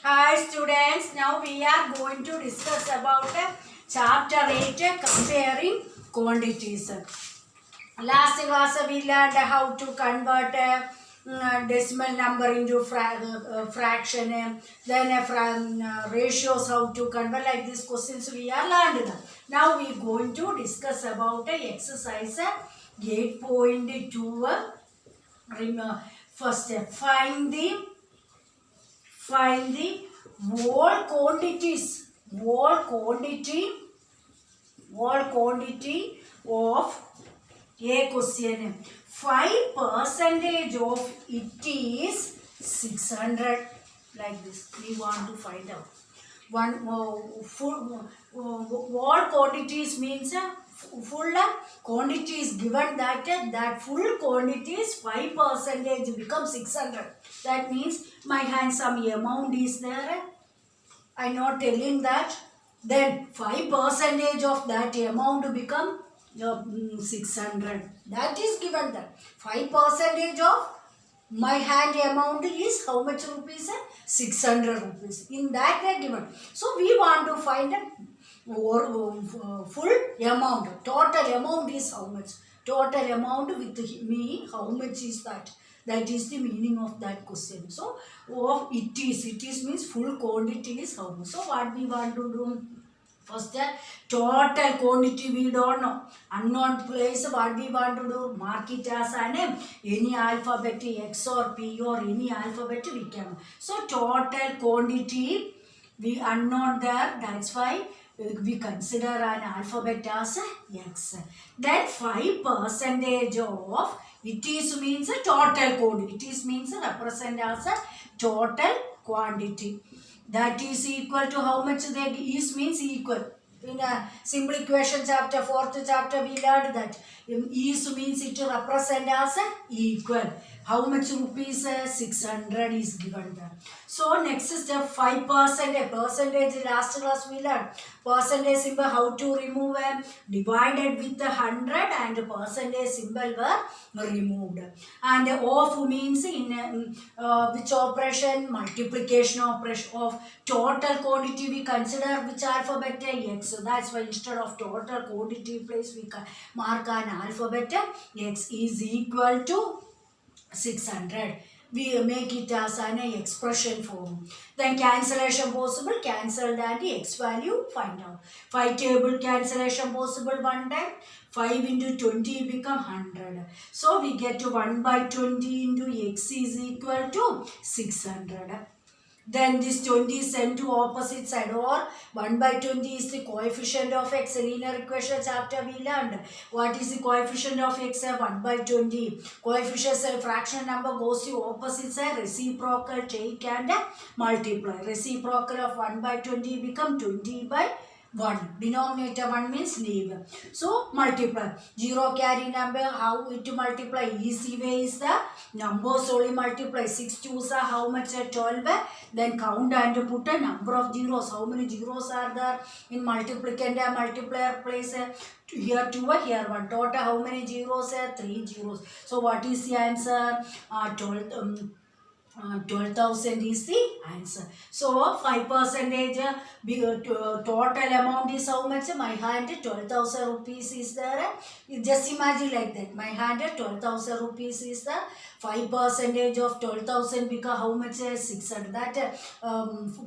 Hi students, now we are going to discuss about chapter 8 comparing quantities. Last class we learned how to convert decimal number into fraction, then ratios how to convert, like these questions we are learned. Now we are going to discuss about exercise 8.2. First find the whole quantities, whole quantity of a question. 5% of it is 600, like this. We want to find out. One full whole quantities means full quantity is given that full quantity is 5% becomes 600. That means my hand some amount is there. I not telling that. Then 5% of that amount become 600. That is given that 5% of my hand amount is how much rupees? 600 rupees. In that way given. So we want to find a full amount. Total amount is how much? Total amount with me, how much is that? That is the meaning of that question. So, it is means full quantity is how much. So, what we want to do? First, total quantity we don't know. Unknown place, what we want to do? Mark it as a name. Any alphabet, X or P or any alphabet we can. So, total quantity we unknown there. That's why we consider an alphabet as X. Then 5% of it is means a total quantity. It is means represent as a total quantity. That is equal to how much they is means equal. In a simple equation chapter, 4th chapter, we learned that is means it represent as equal. How much rupees? 600 is given there. So next step 5%. Percentage last class we learned. Percentage symbol how to remove divided with 100 and percentage symbol were removed. And of means in which operation? Multiplication operation of total quantity we consider which alphabet? X. So that's why instead of total quantity place we can mark an alphabet X is equal to 600. We make it as an expression form. Then cancellation possible, cancelled and the x value find out. 5 table cancellation possible one time. 5 into 20 become 100. So we get to 1 by 20 into x is equal to 600. Then this 20 is sent to opposite side, or 1 by 20 is the coefficient of x. Linear equation chapter we learned. What is the coefficient of x? 1 by 20. Coefficient fraction number goes to opposite side. Reciprocal take and multiply. Reciprocal of 1 by 20 become 20 by 1. Denominator 1 means leave. So multiply. 0 carry number, how it multiply? Easy way is the numbers only multiply. 6 2s are how much? 12. Then count and put a number of zeros. How many zeros are there in multiplicand and multiplier place? Here 2, here 1. Total how many zeros? 3 zeros. So what is the answer? 12,000 is the answer. So 5% total amount is how much? My hand 12,000 rupees is there. You just imagine like that. My hand 12,000 rupees is the 5% of 12,000 become how much? 600. That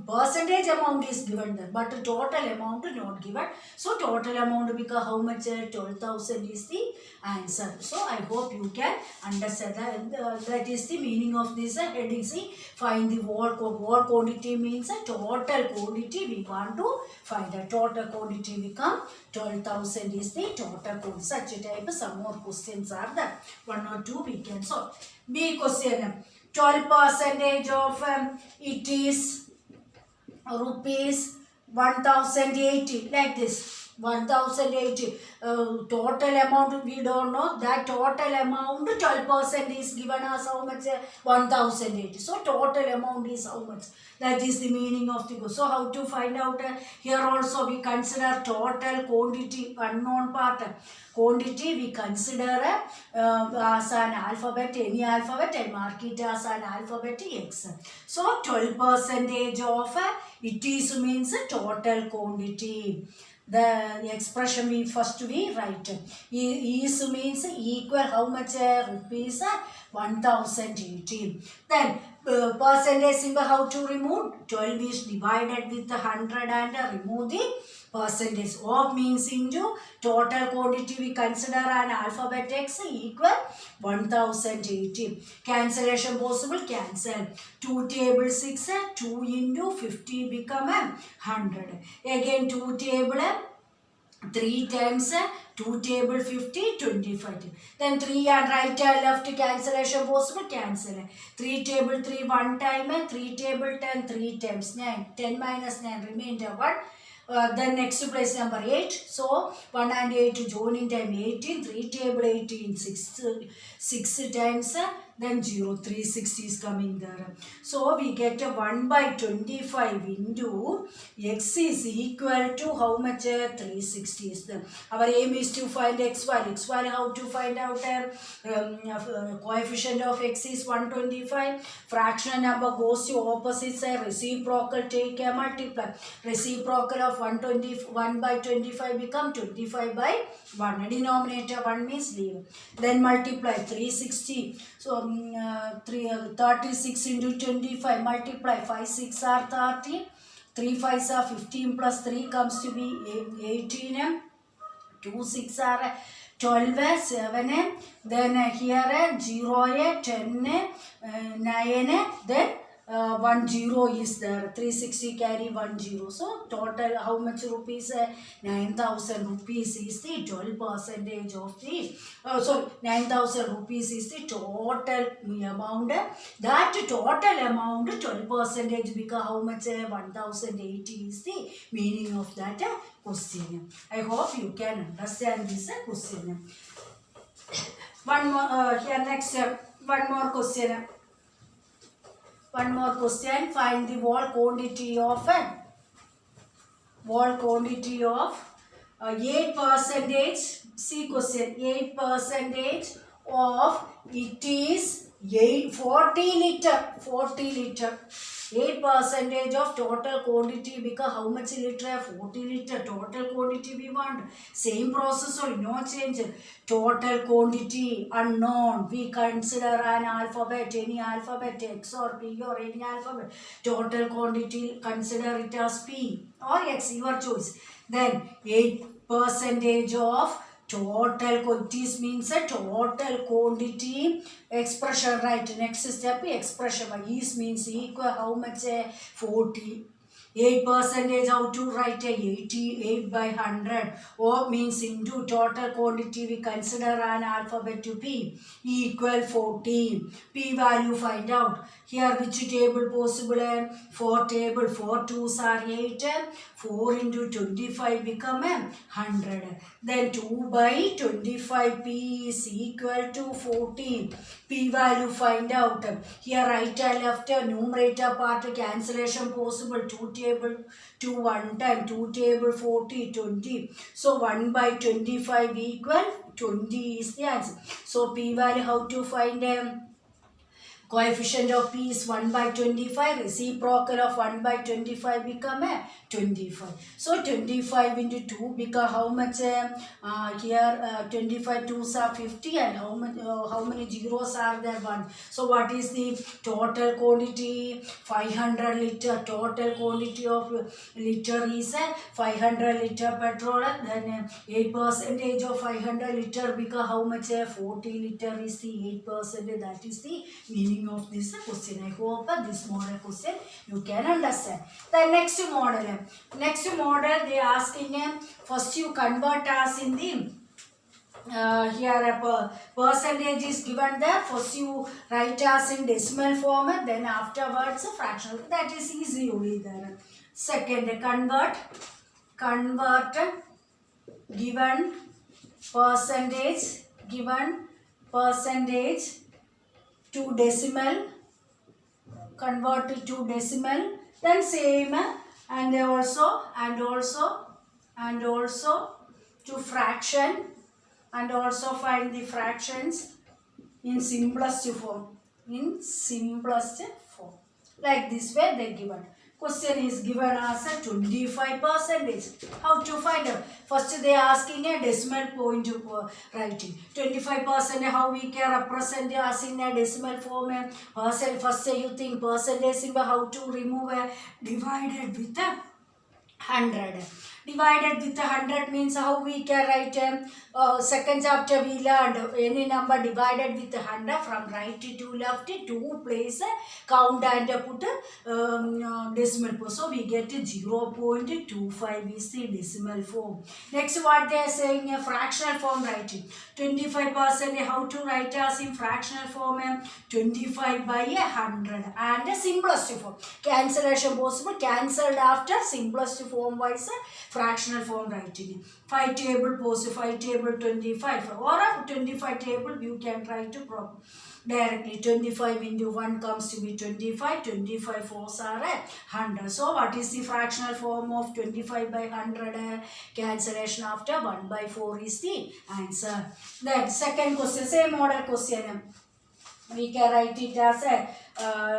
percentage amount is given there, but total amount not given. So total amount become how much? 12,000 is the answer. So I hope you can understand that. That is the meaning of this heading. See, find the whole quantity means a total quantity we want to find. A total quantity become 12,000 is the total quantity. Such a type some more questions are there. 1 or 2 we can solve. B question. 12% of it is rupees 1080, like this. 1080 total amount we don't know. That total amount 12% is given as how much? 1080. So total amount is how much? That is the meaning of the question. So how to find out? Here also we consider total quantity unknown part. Quantity we consider as an alphabet, any alphabet, and mark it as an alphabet X. So 12% of it is means total quantity. The expression we write. Is means equal how much rupees? 1080. Then percentage symbol how to remove? 12 is divided with 100 and remove the percentage. Of means into total quantity we consider an alphabet X equal 1080. Cancellation possible, cancel. 2 table 6, 2 into 50 become 100. Again 2 table 3 times 2 table 50, 25. Then 3 and right and left cancellation possible, cancel. 3 table 3 1 time, 3 table 10 3 times 9. 10 minus 9 remainder 1. Then next place number 8. So 1 and 8 join in time 18. 3 table 18 6 times. Then 0 360 is coming there. So we get a 1 by 25 into x is equal to how much? 360 is there. Our aim is to find x value. X value how to find out? Coefficient of x is 125. Fractional number goes to opposite side. Reciprocal take a multiply. Reciprocal of 1 by 25 become 25 by 1. Denominator 1 means leave. Then multiply 360. So 36 into 25 multiply 5 6 are 30. 3 5s are 15 plus 3 comes to be 18. 2 6 are 12, 7. Then here 0, 10, 9. Then 1 0 is there. 360 carry 1 0. So total how much rupees? 9,000 rupees is the 12% of the 9,000 rupees is the total amount. That total amount 12% because how much? 1,080 is the meaning of that question. I hope you can understand this question. One more here next one more question. One more question. Find the whole quantity of 8%. See question. 8% of it is 40 liter. 40 liter. 8% of total quantity because how much liter? 40 liter. Total quantity we want. Same process only, no change. Total quantity unknown. We consider an alphabet, any alphabet, X or P or any alphabet. Total quantity, consider it as P or X, your choice. Then 8% of total quantities means a total quantity expression, right? Next step expression by is means equal how much? 40. 8% how to write 88 by 100. O means into total quantity we consider an alphabet to P equal 14. P value find out. Here which table possible? 4 table. 4 2s are 8. 4 into 25 become 100. Then 2 by 25 P is equal to 14. P value find out. Here right and left numerator part cancellation possible. 2 table 2 1 time. 2 table 40 20. So 1 by 25 equal 20 is the answer. So P value how to find? Coefficient of P is 1 by 25. Reciprocal of 1 by 25 become 25. So 25 into 2 become how much? Here 25 2s are 50 and how many zeros are there? 1. So what is the total quantity? 500 liter. Total quantity of liter is 500 liter petrol. Then 8% of 500 liter become how much? 40 liter is the 8%. That is the meaning of this question. I hope this model question you can understand. The next model. Next model they asking first you convert as in the here a percentage is given there. First you write as in decimal format, then afterwards a fractional. That is easy only there. Second convert given percentage to decimal, convert to decimal, then same, and also to fraction, and also find the fractions in simplest form, like this way they given. Question is given as a 25 percentage. How to find out? First they are asking a decimal point writing. 25%, how we can represent as in a decimal form. First you think percentage symbol, how to remove a divided with a 100. Divided with 100 means how we can write. Second chapter we learned any number divided with 100 from right to left, two place count and put decimal point. So we get 0.25 is the decimal form. Next what they are saying, a fractional form writing. 25%, how to write as in fractional form? 25 by 100 and the simplest form. Cancellation possible, cancelled after simplest form wise fractional form writing. 5 table possible, 5 table 25 or a 25 table you can write to problem. Directly 25 into 1 comes to be 25, 25 fours are 100. So what is the fractional form of 25 by 100? Cancellation after 1 by 4 is the answer. Then second question, same model question. We can write it as a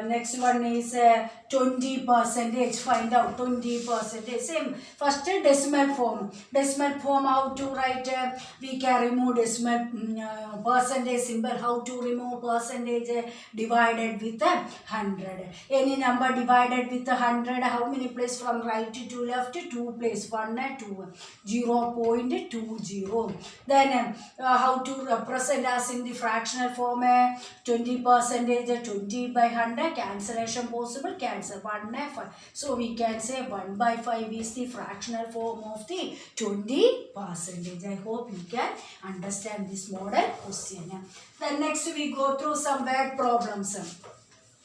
next one is 20%. Find out 20%. Same. First decimal form. Decimal form, how to write? We can remove decimal percentage symbol. How to remove percentage? Divided with 100. Any number divided with 100, how many place from right to left? 2 place. 1 and 2. 0.20. Then how to represent as in the fractional form? 20%, 20 by 100, cancellation possible, cancel 1 by 5. So we can say 1 by 5 is the fractional form of the 20%. I hope you can understand this model question. Then next we go through some word problems.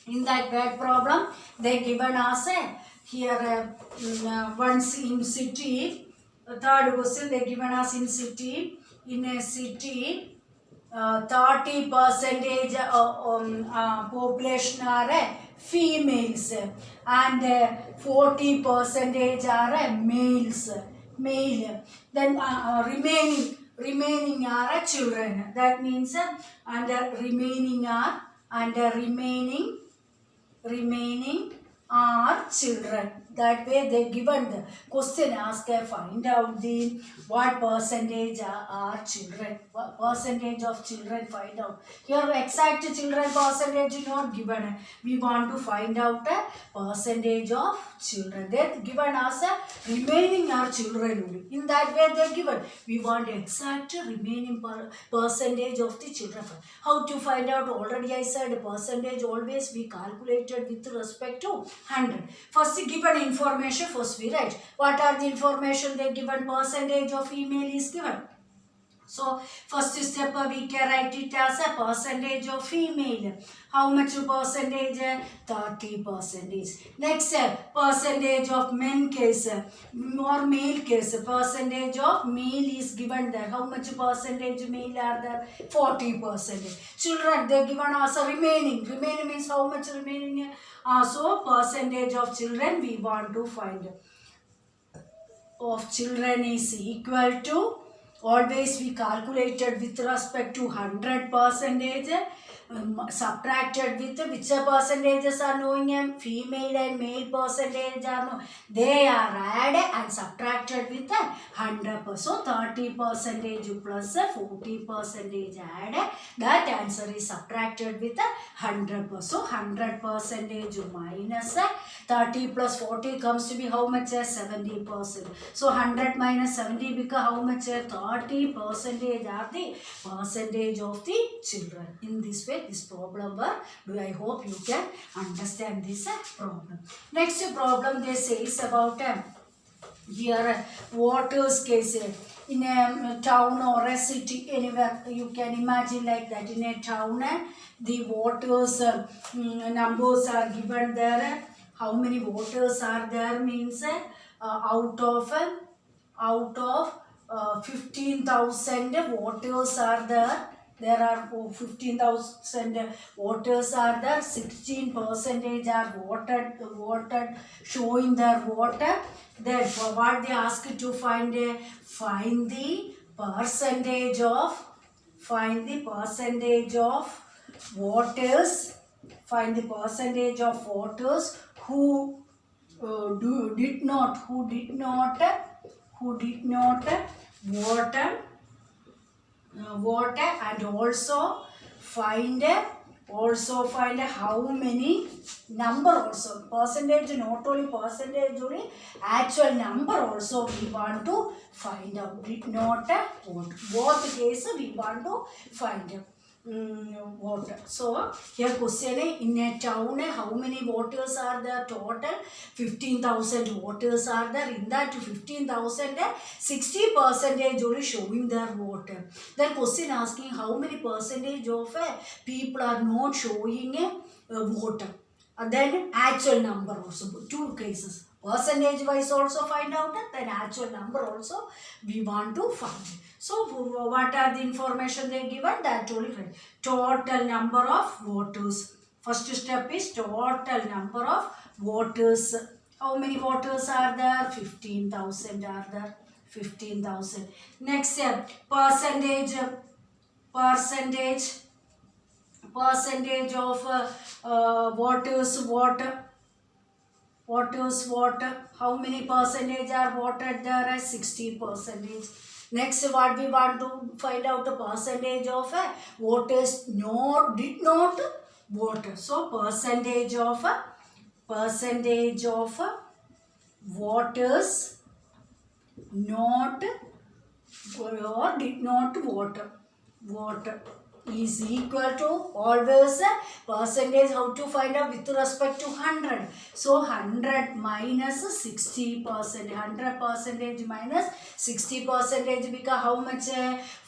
In that word problem, they given us here once in city. Third question they given us in city. In a city, 30% population are females and 40% are males. Male. Then remaining are children. That means remaining are children. That way they given the question asked, find out the what percentage are children. What percentage of children find out. Here exact children percentage not given. We want to find out a percentage of children. They given us a remaining are children only. In that way they given. We want exact remaining percentage of the children. How to find out? Already I said percentage always we calculated with respect to 100. First given information, first we write. What are the information they given? Percentage of female is given. So first step we can write it as a percentage of female. How much percentage? 30%. Next percentage of men case or male case. Percentage of male is given there. How much percentage male are there? 40%. Children they given us a remaining. Remaining means how much remaining? So percentage of children we want to find. Of children is equal to, always we calculated with respect to 100%, subtracted with which percentages are knowing, female and male percentage are known. They are added and subtracted with 100%. So 30% plus 40% added. That answer is subtracted with 100%. So 100% minus 30 plus 40 comes to be how much? 70%. So 100 minus 70 become how much? 30% are the percentage of the children. In this way this problem work. I hope you can understand this problem. Next problem they say is about here water's case. In a town or a city, anywhere you can imagine like that. In a town the waters numbers are given there. How many waters are there means out of 15,000 voters are there. There are 15,000 voters are there. 16% are voted, showing their voter. Then what they ask to find find the percentage of voters. Find the percentage of voters who did not vote and also find how many number also percentage, not only percentage only, actual number also we want to find out. Did not vote, both cases we want to find out. Voter. So here question, in a town how many voters are there total? 15,000 voters are there. In that 15,000 60% only showing their voter. Then question asking how many percentage of people are not showing a voter. And then actual number also, two cases. Percentage wise also find out, then actual number also we want to find. So what are the information they given? That only right. Total number of voters. First step is total number of voters. How many voters are there? 15,000 are there. 15,000. Next step, percentage of voters vote. How many percentage are voted there? As 60%. Next, what we want to find out the percentage of voters did not vote. So percentage of voters not or did not vote is equal to always percentage. How to find out? With respect to 100. So 100 minus 60%. 100% minus 60% because how much?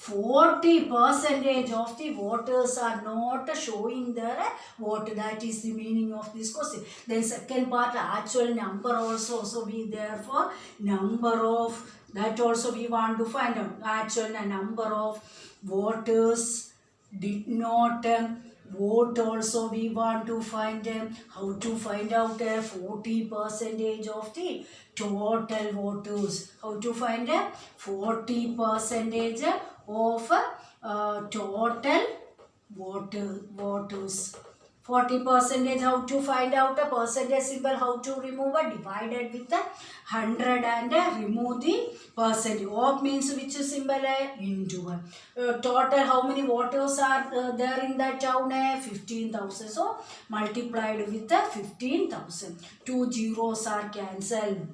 40% of the voters are not showing their vote. That is the meaning of this question. Then second part, actual number also. So we therefore number of that also we want to find out. Actual number of voters did not vote also we want to find. How to find out 40% of the total voters. How to find 40% of total voters. 40%, how to find out a percentage symbol, how to remove a divided with 100 and remove the percentage. Of means which symbol? Into 1. Total how many voters are there in that town? 15,000. So multiplied with 15,000. 2 zeros are cancelled.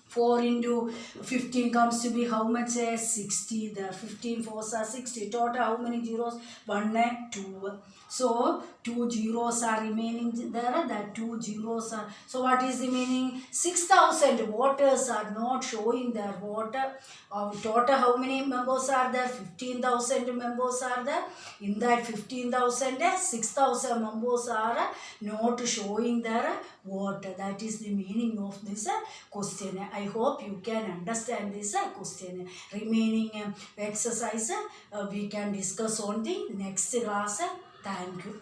4 into 15 comes to be how much? 60 there. 15 fours are 60. Total how many zeros? 1, 2. So 2 zeros are remaining there. That 2 zeros are. So what is the meaning? 6,000 voters are not showing their voter. Total how many members are there? 15,000 members are there. In that 15,000, 6,000 members are not showing their voter. That is the meaning of this question. I hope you can understand this question. Remaining exercise we can discuss on the next class. Thank you.